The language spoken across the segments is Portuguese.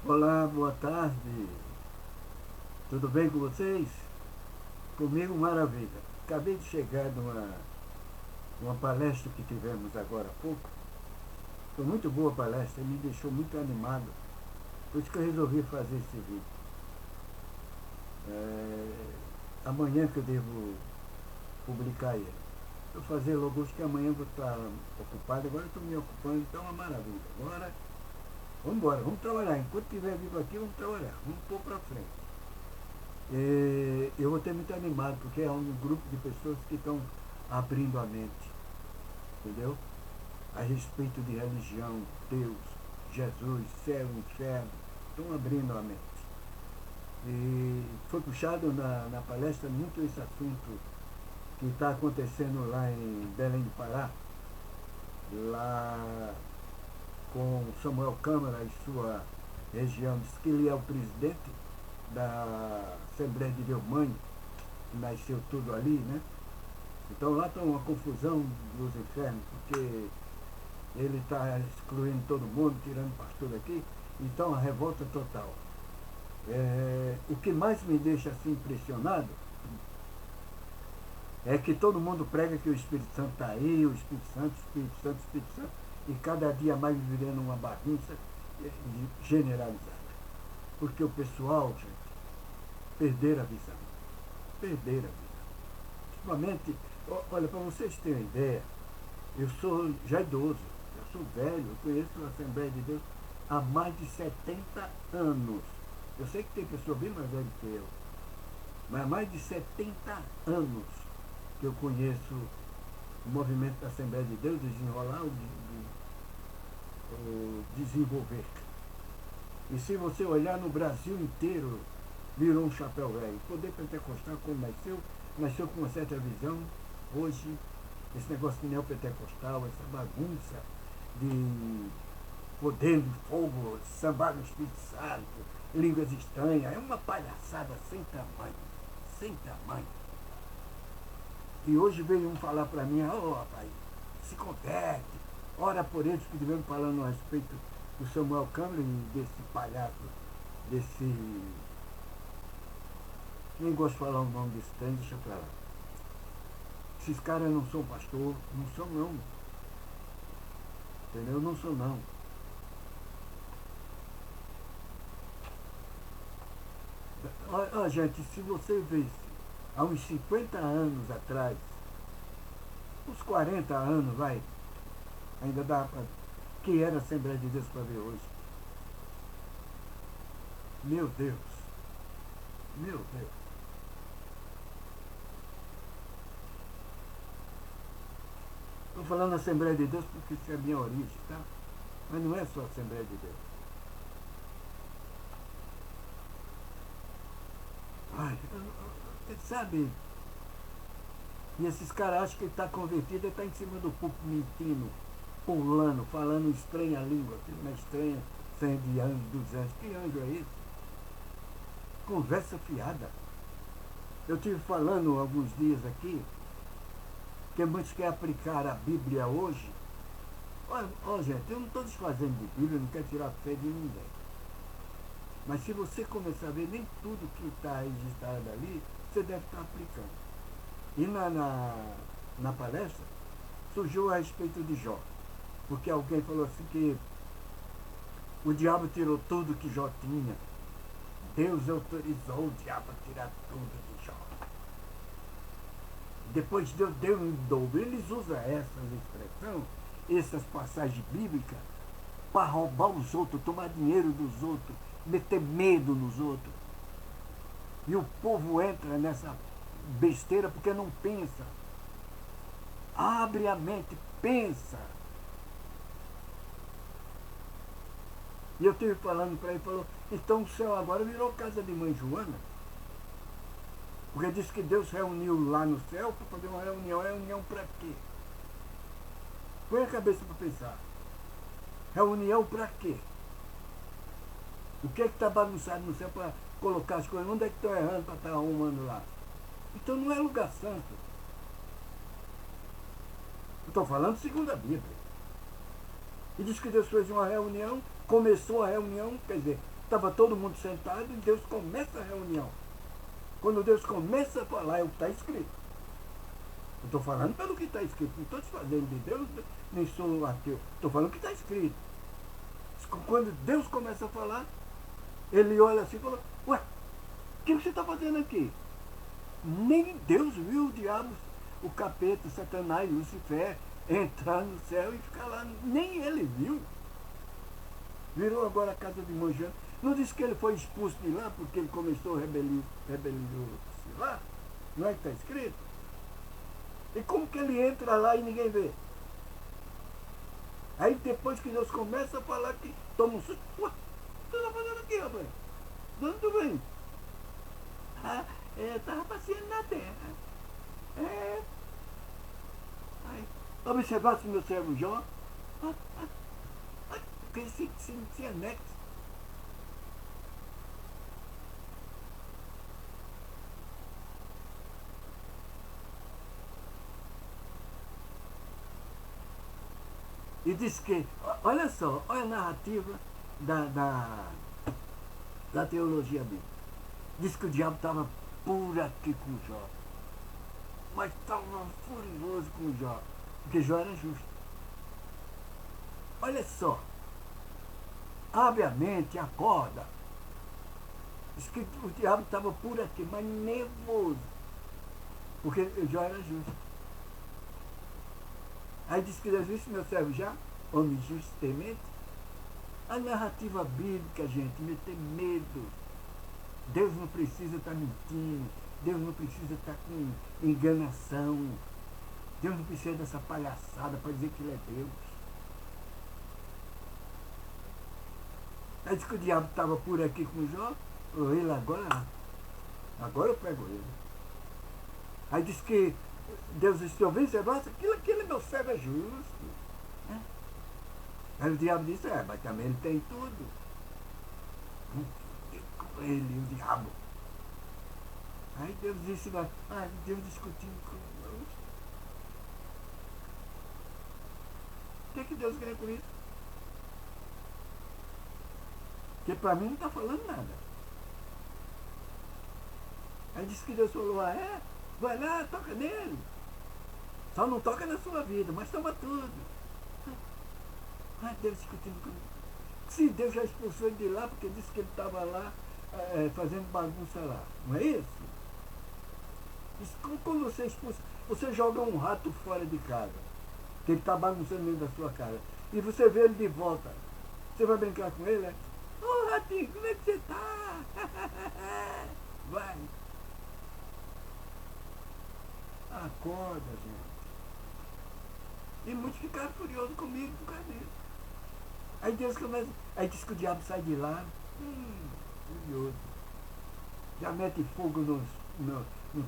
Olá, boa tarde. Tudo bem com vocês? Comigo, maravilha. Acabei de chegar numa palestra que tivemos agora há pouco. Foi muito boa a palestra, me deixou muito animado. Por isso que eu resolvi fazer esse vídeo. Amanhã que eu devo publicar ele. Vou fazer logo hoje que amanhã eu vou estar ocupado. Agora eu estou me ocupando, então é uma maravilha. Agora, vamos embora, vamos trabalhar. Enquanto estiver vivo aqui, vamos trabalhar. Vamos pôr para frente. Eu vou ter muito animado, porque é um grupo de pessoas que estão abrindo a mente, entendeu? A respeito de religião, Deus, Jesus, céu, inferno, estão abrindo a mente. E foi puxado na palestra muito esse assunto que está acontecendo lá em Belém do Pará, lá com Samuel Câmara e sua região. Diz que ele é o presidente da Assembleia de Deus Mãe, que nasceu tudo ali, né? Então lá está uma confusão dos infernos, porque ele está excluindo todo mundo, tirando pastor daqui, então a revolta total. O que mais me deixa assim impressionado é que todo mundo prega que o Espírito Santo está aí, o Espírito Santo, Espírito Santo, Espírito Santo, e cada dia mais virando uma bagunça generalizada. Porque o pessoal, gente, perderam a visão. Perderam a visão. Principalmente, olha, para vocês terem ideia, eu sou já idoso, eu sou velho, eu conheço a Assembleia de Deus há mais de 70 anos. Eu sei que tem pessoa bem mais velha que eu, mas há mais de 70 anos que eu conheço o movimento da Assembleia de Deus, desenrolar, o desenvolver. E se você olhar no Brasil inteiro, virou um chapéu velho. O poder pentecostal, quando nasceu com uma certa visão. Hoje, esse negócio de neopentecostal, essa bagunça de poder de fogo, sambar no Espírito Santo, línguas estranhas, é uma palhaçada sem tamanho, sem tamanho. E hoje veio um falar para mim, rapaz, se converte, ora por eles que devemos falando a respeito do Samuel Câmara e desse palhaço, desse... Nem gosto de falar o nome desse trem, deixa pra lá. Esses caras não são pastor, não são não. Entendeu? Não são não. Ó, gente, se você visse há uns 50 anos atrás, uns 40 anos, vai, ainda dá pra... que era a Assembleia de Deus para ver hoje. Meu Deus. Meu Deus. Estou falando Assembleia de Deus porque isso é a minha origem, tá? Mas não é só Assembleia de Deus. Ai, sabe? E esses caras acham que ele está convertido, ele está em cima do púlpito mentindo, pulando, falando estranha língua, uma estranha, 100 de anjos, dos anjos. Que anjo é esse? Conversa fiada. Eu estive falando alguns dias aqui que muitos querem aplicar a Bíblia hoje. Ó, gente, eu não estou desfazendo de Bíblia, não quero tirar a fé de ninguém. Mas se você começar a ver, nem tudo que está registrado ali, você deve estar aplicando. E na palestra, surgiu a respeito de Jó. Porque alguém falou assim que o diabo tirou tudo que Jó tinha. Deus autorizou o diabo a tirar tudo de Jó. Depois Deus deu um dobro. Eles usam essas expressões, essas passagens bíblicas, para roubar os outros, tomar dinheiro dos outros, meter medo nos outros. E o povo entra nessa besteira porque não pensa. Abre a mente, pensa. E eu estive falando para ele, falou, então o céu agora virou casa de mãe Joana. Porque disse que Deus reuniu lá no céu para fazer uma reunião. Reunião para quê? Põe a cabeça para pensar. Reunião para quê? O que é que está bagunçado no céu para colocar as coisas? Onde é que estão errando para estar arrumando lá? Então não é lugar santo. Estou falando segundo a Bíblia. E diz que Deus fez uma reunião, começou a reunião, quer dizer, Estava todo mundo sentado e Deus começa a reunião. Quando Deus começa a falar, é o que está escrito. Eu estou falando pelo que está escrito. Não estou desfazendo de Deus, nem sou ateu. Estou falando o que está escrito. Quando Deus começa a falar, ele olha assim e fala, ué, o que você está fazendo aqui? Nem Deus viu o diabo, o capeta, o Satanás, Lucifer, entrar no céu e ficar lá. Nem ele viu. Virou agora a casa de Manjã. Não disse que ele foi expulso de lá porque ele começou a rebeliar-se lá? Não é que está escrito? E como que ele entra lá e ninguém vê? Aí depois que Deus começa a falar que toma um susto. Ué, o que você está fazendo aqui, rapaz? De onde tu vem? Ah, eu estava passeando na terra. É. Aí, observasse meu servo Jó. Porque se anexa. E diz que, olha só, olha a narrativa da teologia bíblica. Diz que o diabo estava por aqui com Jó. Mas estava furioso com Jó. Porque Jó era justo. Olha só. Abre a mente, acorda. Diz que o diabo estava por aqui, mas nervoso. Porque Jó era justo. Aí diz que Deus disse, meu servo já, homem justo e temente. A narrativa bíblica, gente, me tem medo. Deus não precisa estar mentindo. Deus não precisa estar com enganação. Deus não precisa dessa palhaçada para dizer que Ele é Deus. Aí diz que o diabo estava por aqui com Jó. Ele agora eu pego ele. Aí diz que Deus disse, ouviu, nossa, aquele meu servo é justo. Aí o diabo disse, mas também ele tem tudo. Ele, o diabo. Aí Deus disse, Deus discutindo com Deus. O que Deus quer com isso? Porque para mim não está falando nada. Aí disse que Deus falou, vai lá, toca nele. Só não toca na sua vida, mas toma tudo. Deus discutindo comigo. Se Deus já expulsou ele de lá, porque disse que ele estava lá fazendo bagunça lá. Não é isso? Quando você expulsa, você joga um rato fora de casa, que ele está bagunçando dentro da sua casa, e você vê ele de volta. Você vai brincar com ele? Ô ratinho, como é que você está? Vai. Acorda, gente. E muitos ficaram furiosos comigo por causa disso. Aí Deus começa. Aí diz que o diabo sai de lá. Furioso. Já mete fogo no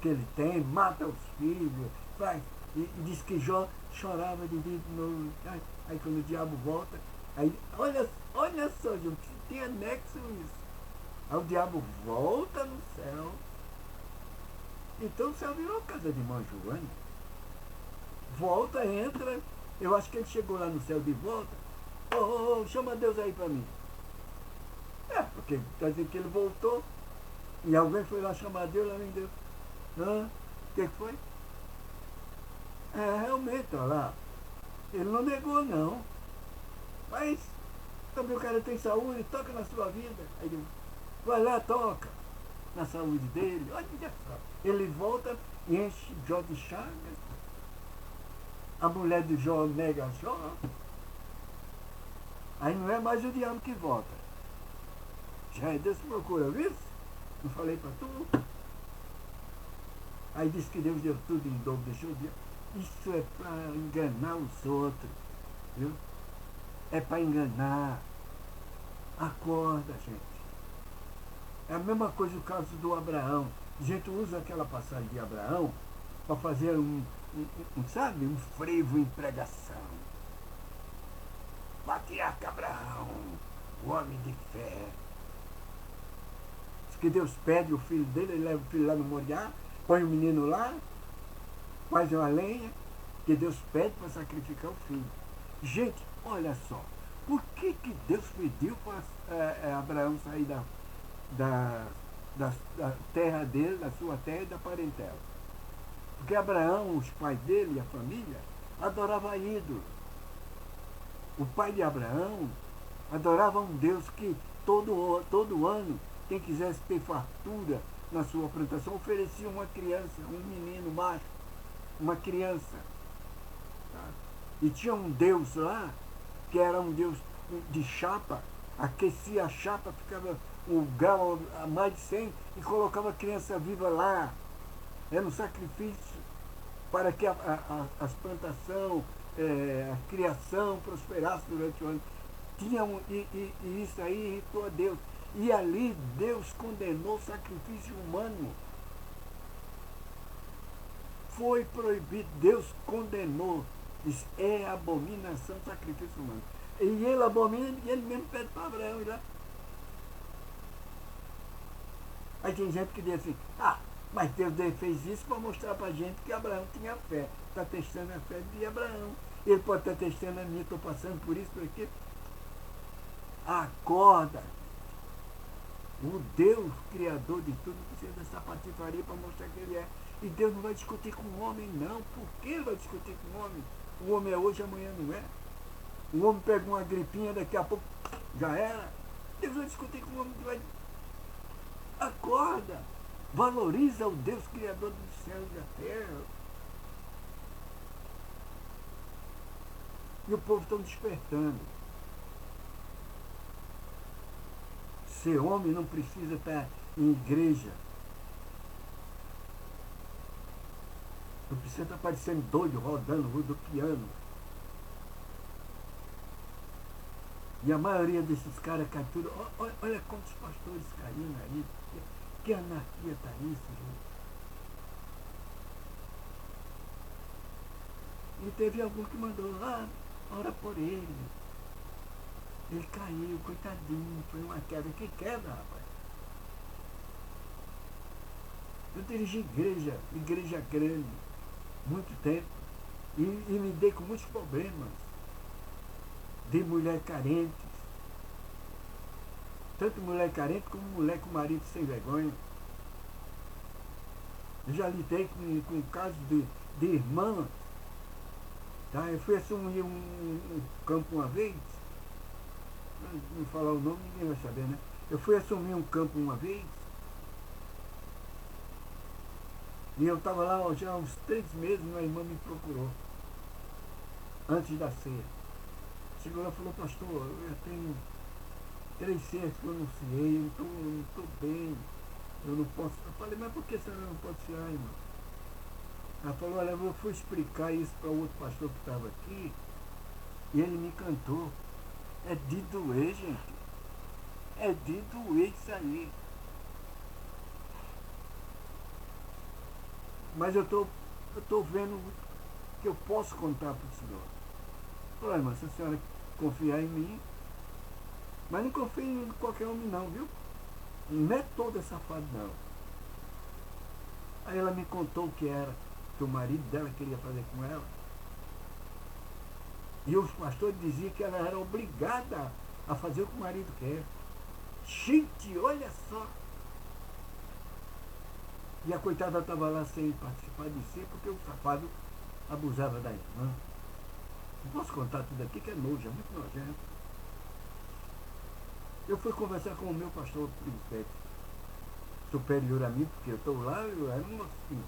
que ele tem, mata os filhos, vai. E diz que Jó chorava de dia de novo. Aí quando o diabo volta, aí olha só, gente, tem anexo isso. Aí o diabo volta no céu. Então o céu virou casa de irmã Joana. Volta, entra. Eu acho que ele chegou lá no céu de volta. Chama Deus aí pra mim. Porque está dizendo que ele voltou. E alguém foi lá chamar Deus, lá nem Deus. O que foi? Realmente, olha lá. Ele não negou, não. Mas também o cara tem saúde, toca na sua vida. Aí ele vai lá, toca na saúde dele. Olha só. Ele volta e enche Jó de chagas. A mulher de Jó nega Jó. Aí não é mais o diabo que volta. Já é Deus que procura, viu? Não falei para tu? Aí disse que Deus deu tudo em dobro, deixou Deus. Isso é para enganar os outros, viu? É para enganar. Acorda, gente. É a mesma coisa o caso do Abraão. A gente usa aquela passagem de Abraão para fazer um frevo em pregação. Patriarca Abraão, o homem de fé. Diz que Deus pede o filho dele, ele leva o filho lá no Moriá, põe o menino lá, faz uma lenha, que Deus pede para sacrificar o filho. Gente, olha só, Por que Deus pediu para Abraão sair da terra dele, da sua terra e da parentela? Porque Abraão, os pais dele e a família, adoravam ídolos. O pai de Abraão adorava um Deus que todo ano, quem quisesse ter fartura na sua plantação, oferecia uma criança, um menino macho, uma criança. Tá? E tinha um Deus lá, que era um Deus de chapa, aquecia a chapa, ficava o grau a mais de 100 e colocava a criança viva lá. Era um sacrifício para que as plantações, a criação prosperasse durante o ano. E isso aí irritou a Deus. E ali Deus condenou o sacrifício humano. Foi proibido, Deus condenou. Diz, é abominação o sacrifício humano. E ele abomina e ele mesmo pede para Abraão ir lá. Aí tem gente que diz assim, mas Deus fez isso para mostrar para a gente que Abraão tinha fé. Está testando a fé de Abraão. Ele pode estar testando a minha, estou passando por isso, por aquilo. Acorda. O Deus criador de tudo precisa dessa patifaria para mostrar que ele é. E Deus não vai discutir com o homem, não. Por que ele vai discutir com o homem? O homem é hoje, amanhã não é. O homem pega uma gripinha, daqui a pouco já era. Deus vai discutir com o homem que vai... Acorda. Valoriza o Deus criador dos céus e da terra. E o povo está despertando. Ser homem não precisa estar em igreja. Não precisa estar parecendo doido, rodando, rodopiando. E a maioria desses caras cai tudo. Olha quantos pastores caíram aí. Que anarquia está isso, gente. E teve algum que mandou, ora por ele. Ele caiu, coitadinho, foi uma queda. Que queda, rapaz? Eu dirigi igreja grande, muito tempo, e me dei com muitos problemas de mulher carente, tanto mulher carente como mulher com marido sem vergonha. Eu já lidei com casos de irmã. Tá? Eu fui assumir um campo uma vez, não falar o nome, ninguém vai saber, né? Eu fui assumir um campo uma vez, e eu estava lá já há uns 3 meses, minha irmã me procurou, antes da ceia. Chegou lá e falou, pastor, eu já tenho 3 ceias que eu anunciei, eu não estou bem, eu não posso. Eu falei, mas por que você não pode cear, irmão? Ela falou, olha, eu fui explicar isso para o outro pastor que estava aqui, e ele me cantou. É de doer, gente. É de doer isso aí. Mas eu tô vendo que eu posso contar para o senhor. Falei, irmã, se a senhora confiar em mim, mas não confie em qualquer homem não, viu? Não é todo safado não. Aí ela me contou o que era, que o marido dela queria fazer com ela. E os pastores diziam que ela era obrigada a fazer o que o marido quer. Gente, olha só! E a coitada estava lá sem participar de si, porque o safado abusava da irmã. Não posso contar tudo aqui, que é nojo, é muito nojento. Eu fui conversar com o meu pastor presbítero, superior a mim, porque eu estou lá, eu era um mocinho.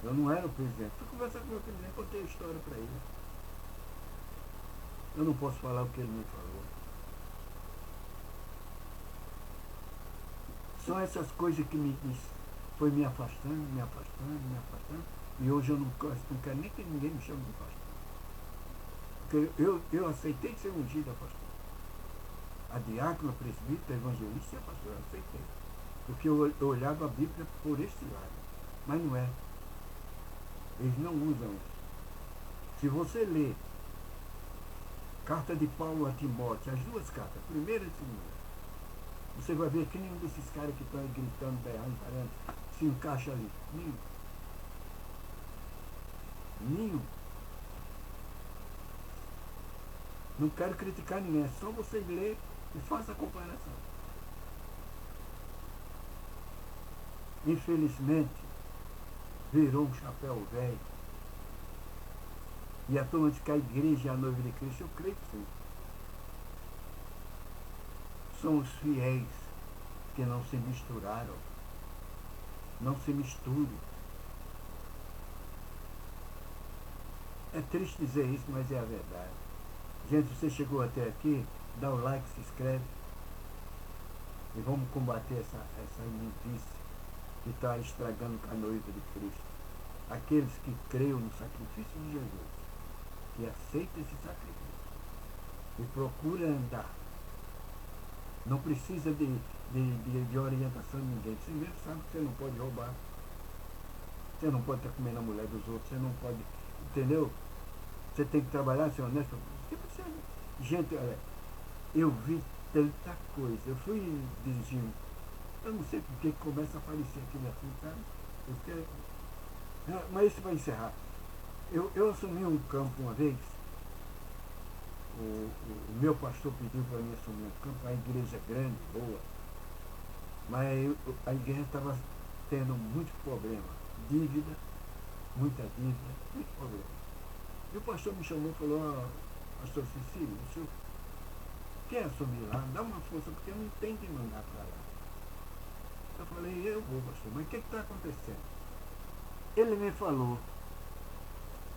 Eu não era o presidente. Fui conversar com o meu presidente, contei a história para ele. Eu não posso falar o que ele me falou. São essas coisas que foi me afastando, e hoje eu não quero nem que ninguém me chame de pastor. Porque eu aceitei ser ungido a pastor. A diácono, a presbítero, a evangelista e a pastor, eu aceitei. Porque eu olhava a Bíblia por este lado. Mas não é. Eles não usam isso. Se você ler carta de Paulo a Timóteo, as 2 cartas, a primeira e a segunda, você vai ver que nenhum desses caras que estão aí gritando, berrando, parando, se encaixa ali. Nenhum. Não quero criticar ninguém, é só você ler e faça a comparação. Infelizmente, virou um chapéu velho. E a turma diz que a igreja é a noiva de Cristo. Eu creio que sim. São os fiéis que não se misturaram. Não se misturam. É triste dizer isso, mas é a verdade. Gente, você chegou até aqui, dá o like, se inscreve. E vamos combater essa imundície que está estragando a noiva de Cristo. Aqueles que creem no sacrifício de Jesus, que aceitam esse sacrifício e procuram andar. Não precisa de orientação de ninguém. Você mesmo sabe que você não pode roubar. Você não pode estar comendo a mulher dos outros. Você não pode. Entendeu? Você tem que trabalhar, ser honesto. Gente, olha, eu vi tanta coisa. Eu fui dirigindo. Eu não sei porque começa a aparecer aquele assunto, sabe? Mas isso vai encerrar. Eu assumi um campo uma vez. O meu pastor pediu para mim assumir um campo, a igreja grande, boa. Mas a igreja estava tendo muito problema. Dívida, muita dívida, muito problema. E o pastor me chamou e falou, pastor Cecílio, o senhor quer assumir lá? Dá uma força, porque não tem que mandar para lá. Eu falei, eu vou, pastor, mas o que está acontecendo? Ele me falou,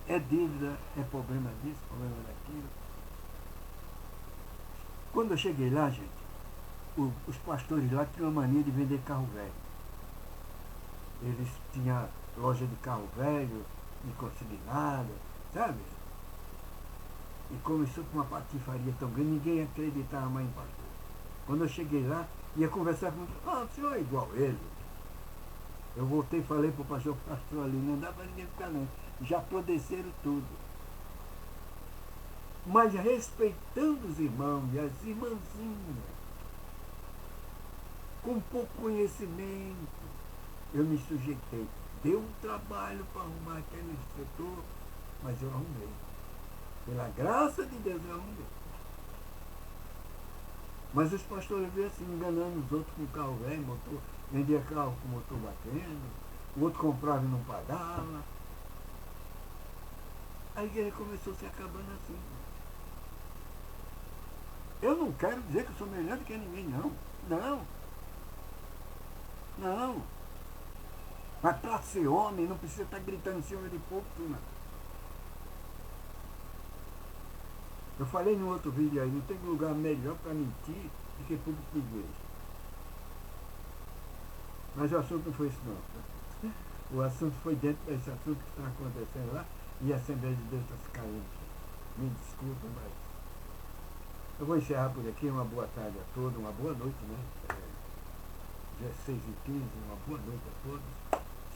é dívida, é problema disso, problema daquilo. Quando eu cheguei lá, gente, os pastores lá tinham a mania de vender carro velho. Eles tinham loja de carro velho, de consignado, sabe? E começou com uma patifaria tão grande, ninguém acreditava mais em pastor. Quando eu cheguei lá, ia conversar com ele, o senhor é igual ele. Eu voltei e falei para o pastor ali, não dá para ninguém ficar não, já apodreceram tudo. Mas respeitando os irmãos e as irmãzinhas, com pouco conhecimento, eu me sujeitei. Deu um trabalho para arrumar aquele setor, mas eu arrumei. Pela graça de Deus eu arrumei. Mas os pastores veio assim, enganando os outros com carro velho, motor, vendia carro com motor batendo, o outro comprava e não pagava. A igreja começou a se acabando assim. Eu não quero dizer que eu sou melhor do que ninguém, não. Não. Não. Mas para ser homem, não precisa estar gritando em cima de púlpito, não. Eu falei no outro vídeo aí, não tem lugar melhor para mentir do que público de igreja. Mas o assunto não foi isso não. Tá? O assunto foi dentro desse assunto que está acontecendo lá e a Assembleia de Deus está se caindo. Me desculpa, mas eu vou encerrar por aqui. Uma boa tarde a todos, uma boa noite, né? Já é 6h15, uma boa noite a todos.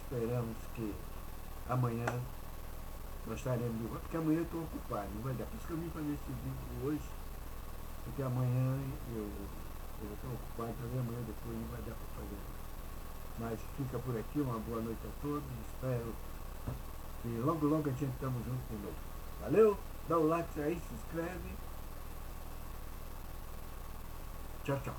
Esperamos que amanhã nós estaremos de volta, porque amanhã eu estou ocupado, não vai dar. Por isso que eu vim fazer esse vídeo hoje, porque amanhã eu estou ocupado, também amanhã depois não vai dar para fazer. Mas fica por aqui, uma boa noite a todos, espero que logo logo a gente estamos juntos de novo. Valeu? Dá o like aí, se inscreve. Tchau, tchau.